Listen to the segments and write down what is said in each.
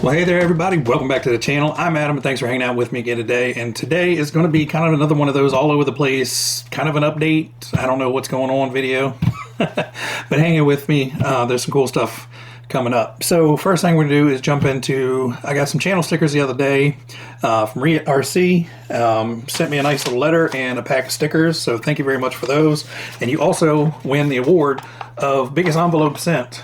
Well, hey there everybody, welcome back to the channel. I'm Adam and thanks for hanging out with me again today. And today is going to be kind of another one of those all over the place, kind of an update, I don't know what's going on video, but hanging with me, there's some cool stuff coming up. So first thing we're going to do is jump into, I got some channel stickers the other day from RC, sent me a nice little letter and a pack of stickers, so thank you very much for those. And you also win the award of biggest envelope sent.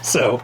So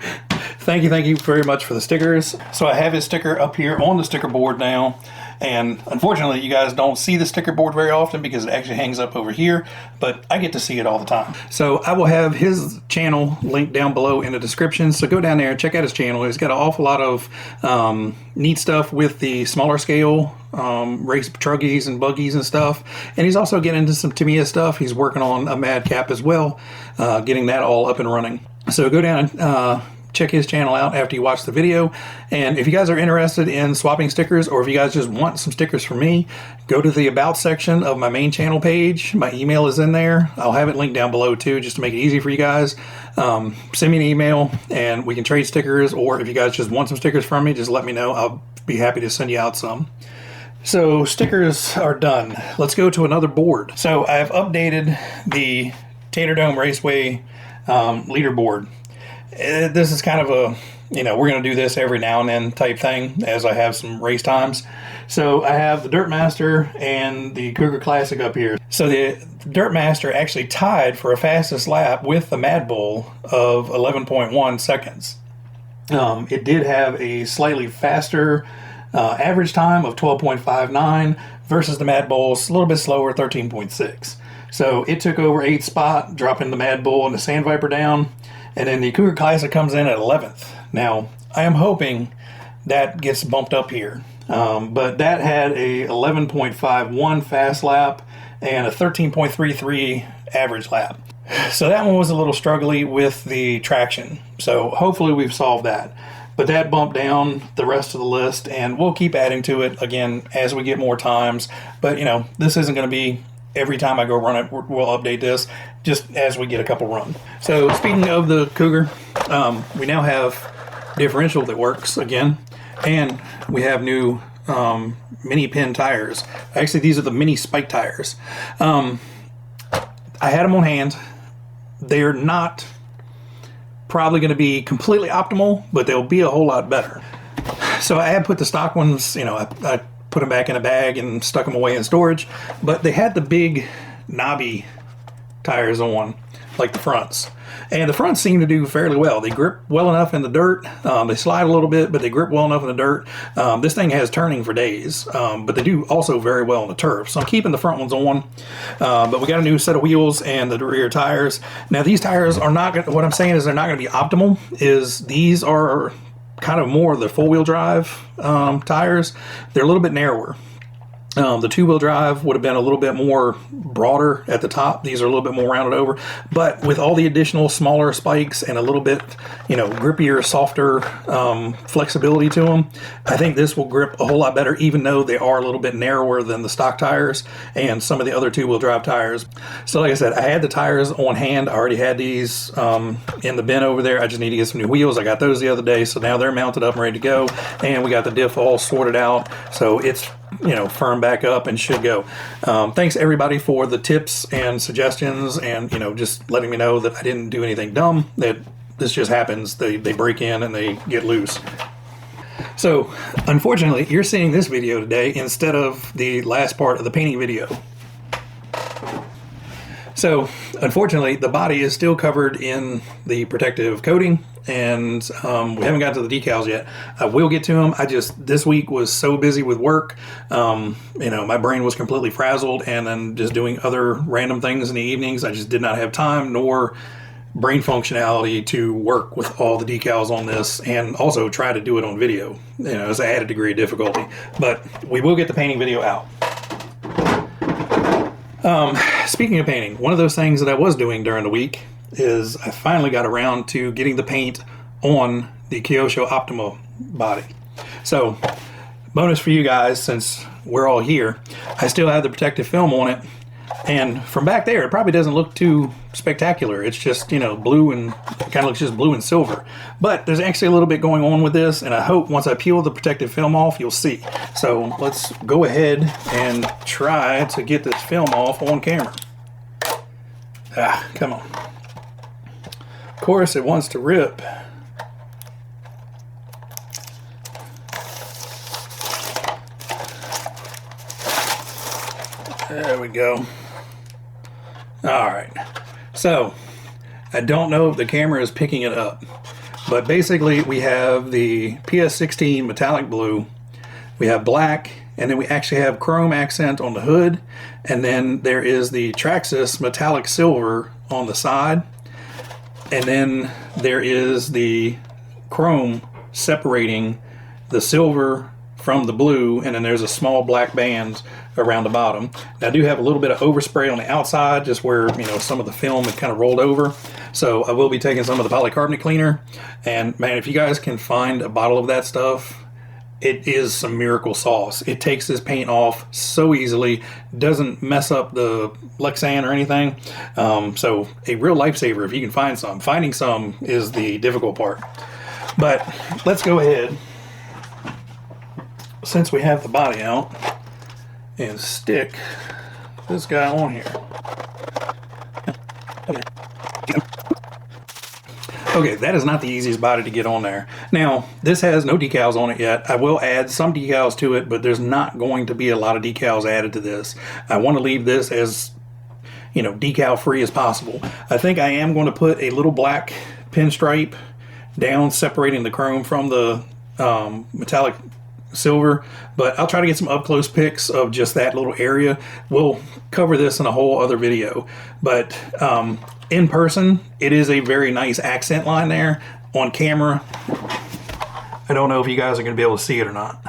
thank you very much for the stickers. So I have his sticker up here on the sticker board now, and unfortunately you guys don't see the sticker board very often because it actually hangs up over here, but I get to see it all the time. So I will have his channel linked down below in the description, so go down there and check out his channel. He's got an awful lot of neat stuff with the smaller scale race truggies and buggies and stuff, and he's also getting into some Tamiya stuff. He's working on a Madcap as well, getting that all up and running. So go down and check his channel out after you watch the video. And if you guys are interested in swapping stickers, or if you guys just want some stickers from me, go to the About section of my main channel page. My email is in there. I'll have it linked down below too, just to make it easy for you guys. Send me an email and we can trade stickers, or if you guys just want some stickers from me, just let me know. I'll be happy to send you out some. So stickers are done. Let's go to another board. So I've updated the Tater Dome Raceway leaderboard. This is kind of a, we're going to do this every now and then type thing as I have some race times. So I have the Dirt Master and the Cougar Classic up here. So the Dirt Master actually tied for a fastest lap with the Mad Bull of 11.1 seconds. It did have a slightly faster average time of 12.59 versus the Mad Bull's a little bit slower, 13.6. So it took over 8th spot, dropping the Mad Bull and the Sand Viper down. And then the Cougar Classic comes in at 11th. Now, I am hoping that gets bumped up here. But that had a 11.51 fast lap and a 13.33 average lap. So that one was a little struggly with the traction. So hopefully we've solved that. But that bumped down the rest of the list, and we'll keep adding to it again as we get more times. But, this isn't going to be every time I go run it. We'll update this just as we get a couple run. So speaking of the Cougar, we now have differential that works again, and we have new mini pin tires. Actually, these are the mini spike tires. I had them on hand. They're not probably going to be completely optimal, but they'll be a whole lot better. So I had put the stock ones, I put them back in a bag and stuck them away in storage, but they had the big knobby tires on, like the fronts, and the fronts seem to do fairly well. They grip well enough in the dirt. They slide a little bit, but they grip well enough in the dirt. This thing has turning for days, but they do also very well in the turf, so I'm keeping the front ones on. But we got a new set of wheels and the rear tires. Now these tires are not gonna, what I'm saying is they're not going to be optimal, is these are kind of more the four-wheel drive tires. They're a little bit narrower. The two-wheel drive would have been a little bit more broader at the top. These are a little bit more rounded over, but with all the additional smaller spikes and a little bit, grippier, softer flexibility to them, I think this will grip a whole lot better, even though they are a little bit narrower than the stock tires and some of the other two-wheel drive tires. So like I said, I had the tires on hand. I already had these in the bin over there. I just need to get some new wheels. I got those the other day, so now they're mounted up and ready to go, and we got the diff all sorted out, so it's firm back up and should go. Thanks everybody for the tips and suggestions, and just letting me know that I didn't do anything dumb, that this just happens. They break in and they get loose. So unfortunately you're seeing this video today instead of the last part of the painting video. So unfortunately the body is still covered in the protective coating, and we haven't got to the decals yet. I will get to them. This week was so busy with work, my brain was completely frazzled, and then just doing other random things in the evenings, I just did not have time nor brain functionality to work with all the decals on this, and also try to do it on video. It's an added degree of difficulty, but we will get the painting video out. Speaking of painting, one of those things that I was doing during the week is I finally got around to getting the paint on the Kyosho Optima body. So, bonus for you guys, since we're all here, I still have the protective film on it. And from back there, it probably doesn't look too spectacular. It's just, you know, blue, and it kind of looks just blue and silver. But there's actually a little bit going on with this, and I hope once I peel the protective film off, you'll see. So let's go ahead and try to get this film off on camera. Ah, come on. Of course, it wants to rip. There we go. All right. So, I don't know if the camera is picking it up, but basically we have the PS16 metallic blue, we have black, and then we actually have chrome accent on the hood, and then there is the Traxxas metallic silver on the side, and then there is the chrome separating the silver from the blue, and then there's a small black band around the bottom. Now, I do have a little bit of overspray on the outside, just where, you know, some of the film had kind of rolled over. So I will be taking some of the polycarbonate cleaner, and man, if you guys can find a bottle of that stuff, it is some miracle sauce. It takes this paint off so easily, doesn't mess up the Lexan or anything. So a real lifesaver if you can find some. Finding some is the difficult part. But let's go ahead, since we have the body out, and stick this guy on here. Okay, that is not the easiest body to get on there. Now, this has no decals on it yet. I will add some decals to it, but there's not going to be a lot of decals added to this. I want to leave this as, you know, decal free as possible. I think I am going to put a little black pinstripe down separating the chrome from the metallic silver, but I'll try to get some up close pics of just that little area. We'll cover this in a whole other video, but in person it is a very nice accent line there. On camera, I don't know if you guys are going to be able to see it or not.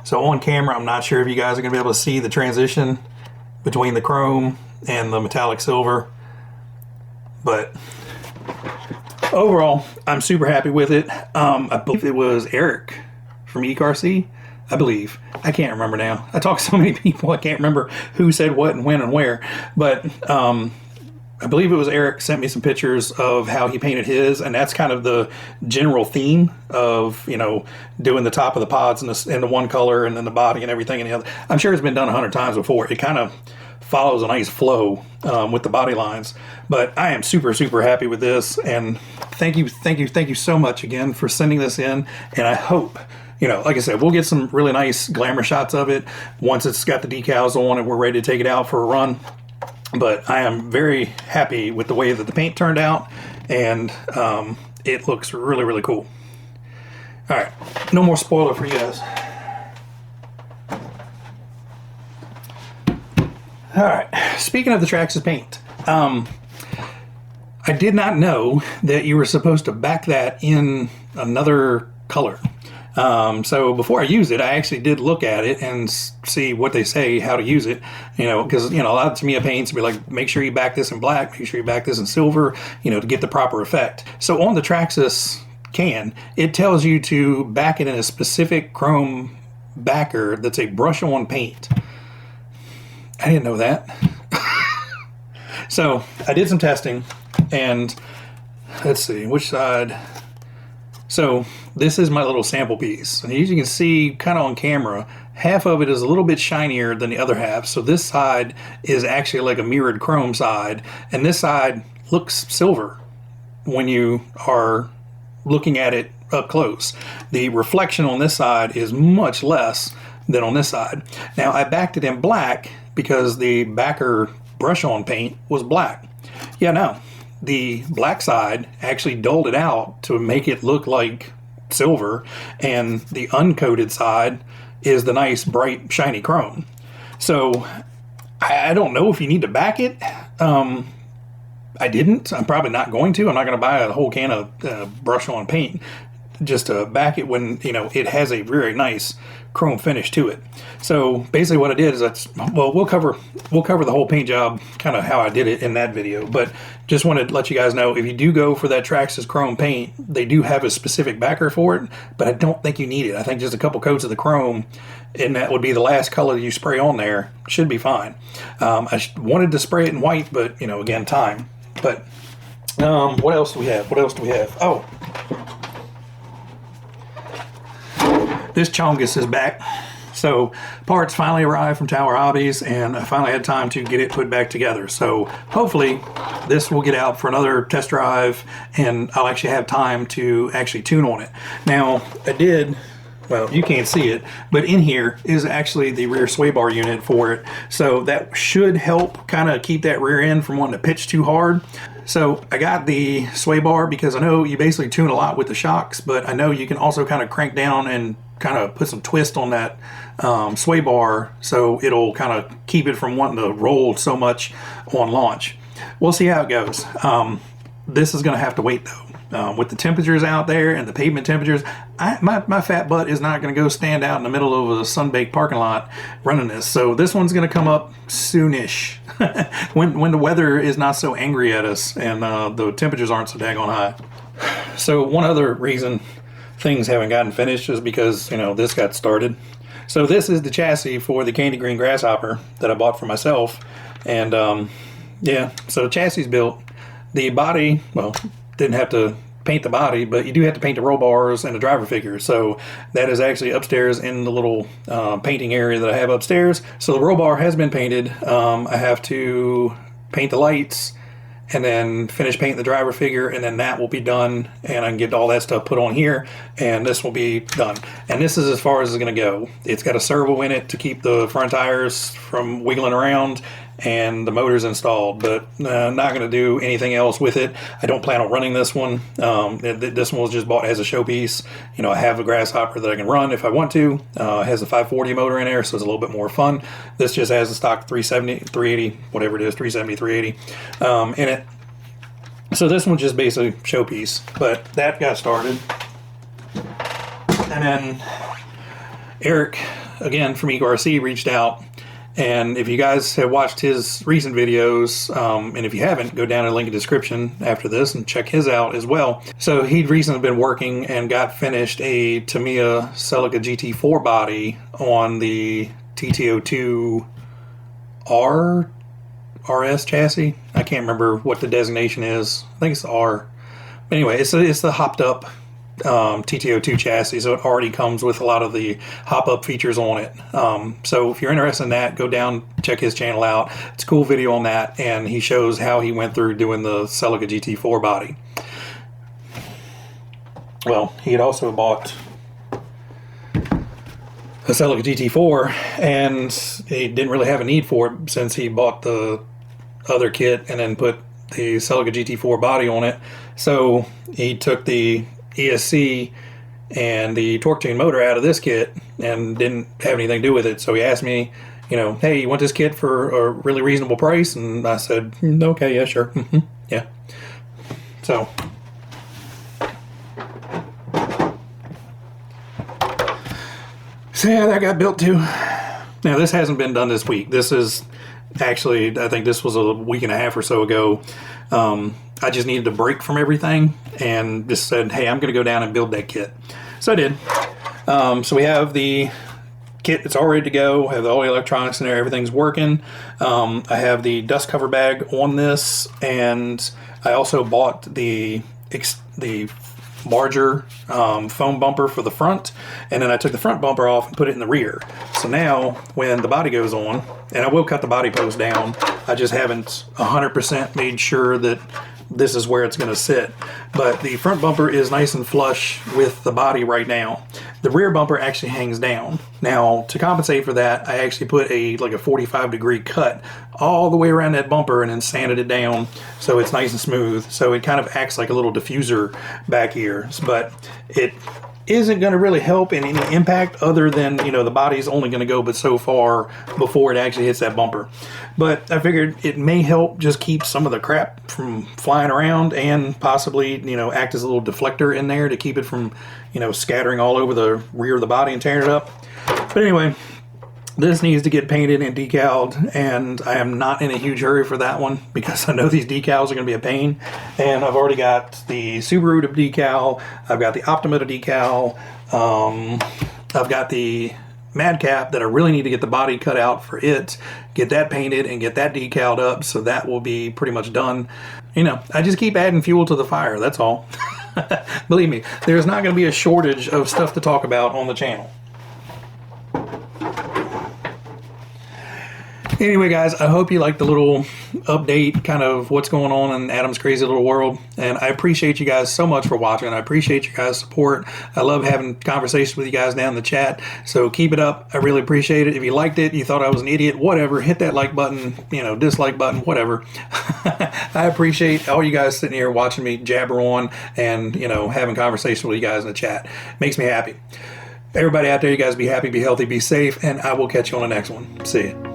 So on camera, I'm not sure if you guys are going to be able to see the transition between the chrome and the metallic silver, but overall I'm super happy with it. I believe it was Eric from eCarC, I believe. I can't remember now. I talk to so many people, I can't remember who said what and when and where. But I believe it was Eric sent me some pictures of how he painted his, and that's kind of the general theme of, you know, doing the top of the pods in the one color, and then the body and everything in the other. I'm sure it's been done 100 times before. It kind of follows a nice flow with the body lines. But I am super happy with this, and thank you so much again for sending this in. And I hope, you know, like I said, we'll get some really nice glamour shots of it once it's got the decals on and we're ready to take it out for a run. But I am very happy with the way that the paint turned out, and it looks really cool. All right, no more spoiler for you guys. All right, speaking of the Traxxas paint, I did not know that you were supposed to back that in another color. So before I use it, I actually did look at it and see what they say, how to use it, you know, because, you know, a lot of Tamiya paints be like, make sure you back this in black, make sure you back this in silver, you know, to get the proper effect. So on the Traxxas can, it tells you to back it in a specific chrome backer that's a brush-on paint. I didn't know that. So I did some testing, and let's see, which side? So this is my little sample piece, and as you can see kind of on camera, half of it is a little bit shinier than the other half. So this side is actually like a mirrored chrome side, and this side looks silver when you are looking at it up close. The reflection on this side is much less than on this side. Now, I backed it in black because the backer brush-on paint was black. Yeah, no. The black side actually dulled it out to make it look like silver, and the uncoated side is the nice, bright, shiny chrome. So I don't know if you need to back it. I didn't. I'm probably not going to. I'm not going to buy a whole can of brush-on paint just to back it when, you know, it has a very nice chrome finish to it. So basically what I did is we'll cover the whole paint job, kind of how I did it in that video, but just wanted to let you guys know, if you do go for that Traxxas chrome paint, they do have a specific backer for it, but I don't think you need it. I think just a couple coats of the chrome, and that would be the last color you spray on there, should be fine. I wanted to spray it in white, but, you know, again, time. But what else do we have? Oh, this Chongus is back. So parts finally arrived from Tower Hobbies, and I finally had time to get it put back together. So hopefully this will get out for another test drive, and I'll actually have time to actually tune on it. Now, I did, well, you can't see it, but in here is actually the rear sway bar unit for it. So that should help kind of keep that rear end from wanting to pitch too hard. So I got the sway bar because I know you basically tune a lot with the shocks, but I know you can also kind of crank down and kind of put some twist on that sway bar, so it'll kind of keep it from wanting to roll so much on launch. We'll see how it goes. This is going to have to wait though. With the temperatures out there and the pavement temperatures, my fat butt is not going to go stand out in the middle of a sun-baked parking lot running this. So this one's going to come up soonish when the weather is not so angry at us and the temperatures aren't so daggone high. So one other reason things haven't gotten finished is because, you know, this got started. So this is the chassis for the Candy Green Grasshopper that I bought for myself. And yeah, so the chassis is built. The body, well, didn't have to paint the body, but you do have to paint the roll bars and the driver figure. So that is actually upstairs in the little painting area that I have upstairs. So the roll bar has been painted. I have to paint the lights and then finish painting the driver figure, and then that will be done, and I can get all that stuff put on here, and this will be done. And this is as far as it's going to go. It's got a servo in it to keep the front tires from wiggling around, and the motor's installed, but not going to do anything else with it. I don't plan on running this one. This one was just bought as a showpiece. You know, I have a Grasshopper that I can run if I want to. It has a 540 motor in there, so it's a little bit more fun. This just has a stock 370, 380, whatever it is, 370, 380 in it. So this one's just basically showpiece, but that got started. And then Eric, again from EcoRC, reached out. And if you guys have watched his recent videos, and if you haven't, go down in the link in the description after this and check his out as well. So he'd recently been working and got finished a Tamiya Celica GT4 body on the TT02 RS chassis. I can't remember what the designation is. I think it's R. But anyway, it's the hopped up TT02 chassis, so it already comes with a lot of the hop-up features on it. So if you're interested in that, go down, check his channel out. It's a cool video on that, and he shows how he went through doing the Celica GT4 body. Well, he had also bought the Celica GT4, and he didn't really have a need for it since he bought the other kit and then put the Celica GT4 body on it. So he took the ESC and the torque tune motor out of this kit and didn't have anything to do with it. So he asked me, you know, hey, you want this kit for a really reasonable price? And I said, okay, yeah, sure. Yeah. So yeah, that got built too. Now this hasn't been done this week. This is actually, I think this was a week and a half or so ago. I just needed a break from everything and just said, hey, I'm going to go down and build that kit. So I did. So we have the kit that's all ready to go. I have all the electronics in there. Everything's working. I have the dust cover bag on this, and I also bought the larger foam bumper for the front, and then I took the front bumper off and put it in the rear. So now when the body goes on, and I will cut the body post down, I just haven't 100% made sure that this is where it's going to sit. But the front bumper is nice and flush with the body right now. The rear bumper actually hangs down. Now, to compensate for that, I actually put a 45-degree cut all the way around that bumper and then sanded it down so it's nice and smooth. So it kind of acts like a little diffuser back here. But isn't going to really help in any impact other than, you know, the body's only going to go but so far before it actually hits that bumper. But I figured it may help just keep some of the crap from flying around and possibly, you know, act as a little deflector in there to keep it from, you know, scattering all over the rear of the body and tearing it up. But anyway, this needs to get painted and decaled, and I am not in a huge hurry for that one because I know these decals are going to be a pain. And I've already got the Subaru to decal, I've got the Optima to decal, I've got the Madcap that I really need to get the body cut out for it, get that painted and get that decaled up, so that will be pretty much done. You know, I just keep adding fuel to the fire, that's all. Believe me, there's not going to be a shortage of stuff to talk about on the channel. Anyway, guys, I hope you liked the little update, kind of what's going on in Addam's crazy little world. And I appreciate you guys so much for watching. I appreciate you guys' support. I love having conversations with you guys down in the chat. So keep it up. I really appreciate it. If you liked it, you thought I was an idiot, whatever, hit that like button, you know, dislike button, whatever. I appreciate all you guys sitting here watching me jabber on and, you know, having conversations with you guys in the chat. Makes me happy. Everybody out there, you guys be happy, be healthy, be safe, and I will catch you on the next one. See ya.